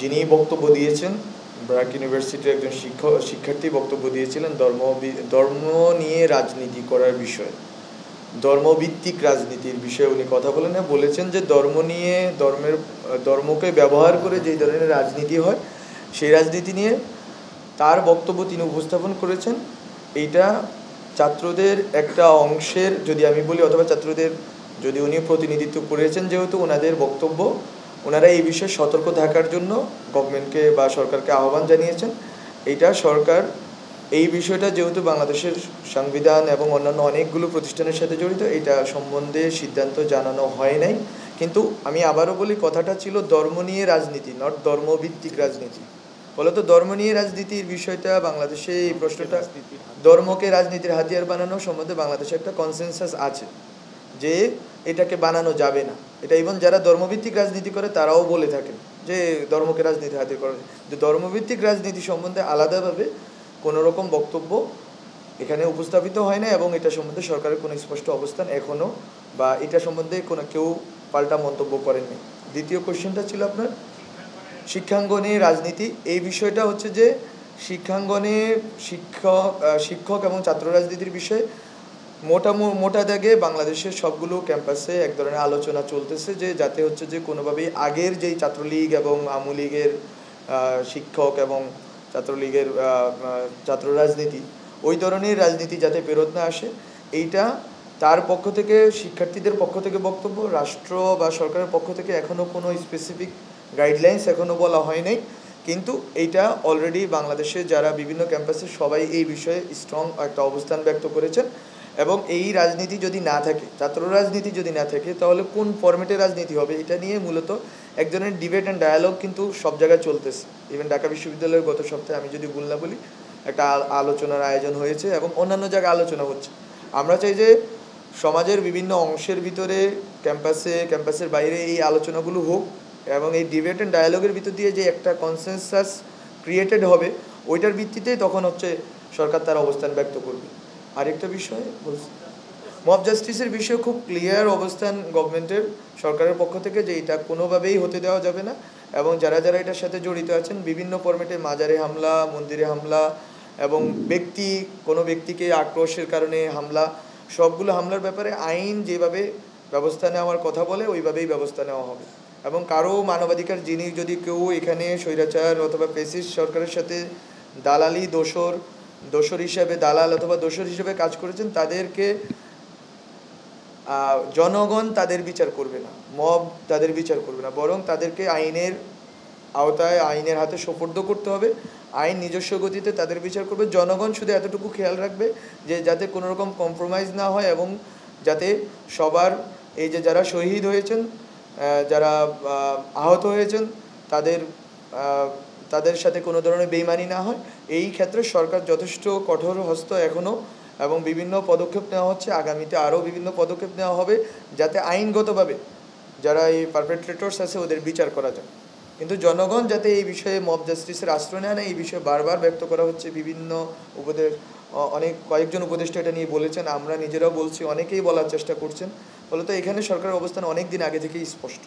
যিনি বক্তব্য দিয়েছেন, ব্র্যাক ইউনিভার্সিটির একজন শিক্ষার্থী বক্তব্য দিয়েছিলেন ধর্ম নিয়ে রাজনীতি করার বিষয়ে, ধর্মভিত্তিক রাজনীতির বিষয়ে উনি কথা বলেন, বলেছেন যে ধর্মকে ব্যবহার করে যেই ধরনের রাজনীতি হয় সেই রাজনীতি নিয়ে তার বক্তব্য তিনি উপস্থাপন করেছেন। এইটা ছাত্রদের একটা অংশের, যদি আমি বলি, অথবা ছাত্রদের যদি উনি প্রতিনিধিত্ব করেছেন, যেহেতু ওনাদের বক্তব্য, ওনারা এই বিষয়ে সতর্ক থাকার জন্য গভর্নমেন্টকে বা সরকারকে আহ্বান জানিয়েছেন। এইটা সরকার এই বিষয়টা যেহেতু বাংলাদেশের সংবিধান এবং অন্যান্য অনেকগুলো প্রতিষ্ঠানের সাথে জড়িত, এটা সম্বন্ধে সিদ্ধান্ত জানানো হয় নাই। কিন্তু আমি আবারও বলি, কথাটা ছিল ধর্ম নিয়ে রাজনীতি, নট ধর্মভিত্তিক রাজনীতি। ফলত ধর্ম নিয়ে রাজনীতির বিষয়টা বাংলাদেশে, এই প্রশ্নটা ধর্মকে রাজনীতির হাতিয়ার বানানো সম্বন্ধে বাংলাদেশে একটা কনসেনসাস আছে যে এটাকে বানানো যাবে না। এটা ইভেন যারা ধর্মভিত্তিক রাজনীতি করে তারাও বলে থাকেন যে ধর্মকে রাজনীতির হাতিয়ার করা, যে ধর্মভিত্তিক রাজনীতি সম্বন্ধে আলাদাভাবে কোনো রকম বক্তব্য এখানে উপস্থাপিত হয় না, এবং এটা সম্বন্ধে সরকারের কোনো স্পষ্ট অবস্থান এখনও, বা এটা সম্বন্ধে কোনো কেউ পাল্টা মন্তব্য করেননি। দ্বিতীয় কোশ্চেনটা ছিল আপনার শিক্ষাঙ্গনে রাজনীতি। এই বিষয়টা হচ্ছে যে শিক্ষাঙ্গনে শিক্ষক এবং ছাত্র রাজনীতির বিষয়ে মোটা দাগে বাংলাদেশের সবগুলো ক্যাম্পাসে এক ধরনের আলোচনা চলতেছে, যে যাতে হচ্ছে যে কোনোভাবেই আগের যেই ছাত্রলীগ এবং আওয়ামী লীগের শিক্ষক এবং ছাত্রলীগের ছাত্র রাজনীতি, ওই ধরনের রাজনীতি যাতে ফেরত না আসে, এইটা তার পক্ষ থেকে, শিক্ষার্থীদের পক্ষ থেকে বক্তব্য। রাষ্ট্র বা সরকারের পক্ষ থেকে এখনও কোনো স্পেসিফিক গাইডলাইন্স এখনও বলা হয় নাই, কিন্তু এইটা অলরেডি বাংলাদেশে যারা বিভিন্ন ক্যাম্পাসে সবাই এই বিষয়ে স্ট্রং একটা অবস্থান ব্যক্ত করেছেন। এবং এই রাজনীতি যদি না থাকে, ছাত্র রাজনীতি যদি না থাকে, তাহলে কোন ফরম্যাটের রাজনীতি হবে এটা নিয়ে মূলত এক ধরনের ডিবেট অ্যান্ড ডায়ালগ কিন্তু সব জায়গায় চলতেছে। ইভেন ঢাকা বিশ্ববিদ্যালয়ের গত সপ্তাহে, আমি যদি ভুল না বলি, একটা আলোচনার আয়োজন হয়েছে এবং অন্যান্য জায়গায় আলোচনা হচ্ছে। আমরা চাই যে সমাজের বিভিন্ন অংশের ভিতরে, ক্যাম্পাসের বাইরে এই আলোচনাগুলো হোক, এবং এই ডিবেট অ্যান্ড ডায়ালগের ভিতর দিয়ে যে একটা কনসেনসাস ক্রিয়েটেড হবে, ওইটার ভিত্তিতেই তখন হচ্ছে সরকার তার অবস্থান ব্যক্ত করবে। আরেকটা বিষয় বলছি, মব জাস্টিসের বিষয়ে খুব ক্লিয়ার অবস্থান গভর্নমেন্টের, সরকারের পক্ষ থেকে, যে এটা কোনোভাবেই হতে দেওয়া যাবে না। এবং যারা যারা এটার সাথে জড়িত আছেন, বিভিন্ন ফরম্যাটে মাজারে হামলা, মন্দিরে হামলা, এবং কোনো ব্যক্তিকে আক্রোশের কারণে হামলা, সবগুলো হামলার ব্যাপারে আইন যেভাবে ব্যবস্থা নেওয়ার কথা বলে ওইভাবেই ব্যবস্থা নেওয়া হবে। এবং কারো মানবাধিকার, যিনি যদি কেউ এখানে স্বৈরাচার অথবা ফ্যাসিস্ট সরকারের সাথে দালালি, দোসর হিসেবে দালাল অথবা দোসর হিসেবে কাজ করেছেন, তাদেরকে জনগণ তাদের বিচার করবে না, মব তাদের বিচার করবে না, বরং তাদেরকে আইনের আওতায়, আইনের হাতে সোপর্দ করতে হবে। আইন নিজস্ব গতিতে তাদের বিচার করবে। জনগণ শুধু এতটুকু খেয়াল রাখবে যে যাতে কোনো রকম কম্প্রোমাইজ না হয়, এবং যাতে সবার, এই যে যারা শহীদ হয়েছেন, যারা আহত হয়েছেন, তাদের সাথে কোনো ধরনের বেইমানি না হয়। এই ক্ষেত্রে সরকার যথেষ্ট কঠোর হস্ত এখনও, এবং বিভিন্ন পদক্ষেপ নেওয়া হচ্ছে, আগামীতে আরও বিভিন্ন পদক্ষেপ নেওয়া হবে, যাতে আইনগতভাবে যারা এই পারপেট্রেটরস আছে ওদের বিচার করা যায়। কিন্তু জনগণ যাতে এই বিষয়ে মব জাস্টিসের আশ্রয় নেয় না, এই বিষয়ে বারবার ব্যক্ত করা হচ্ছে। বিভিন্ন কয়েকজন উপদেষ্টা এটা নিয়ে বলেছেন, আমরা নিজেরাও বলছি, অনেকেই বলার চেষ্টা করছেন। ফলত এখানে সরকারের অবস্থান অনেক দিন আগে থেকেই স্পষ্ট।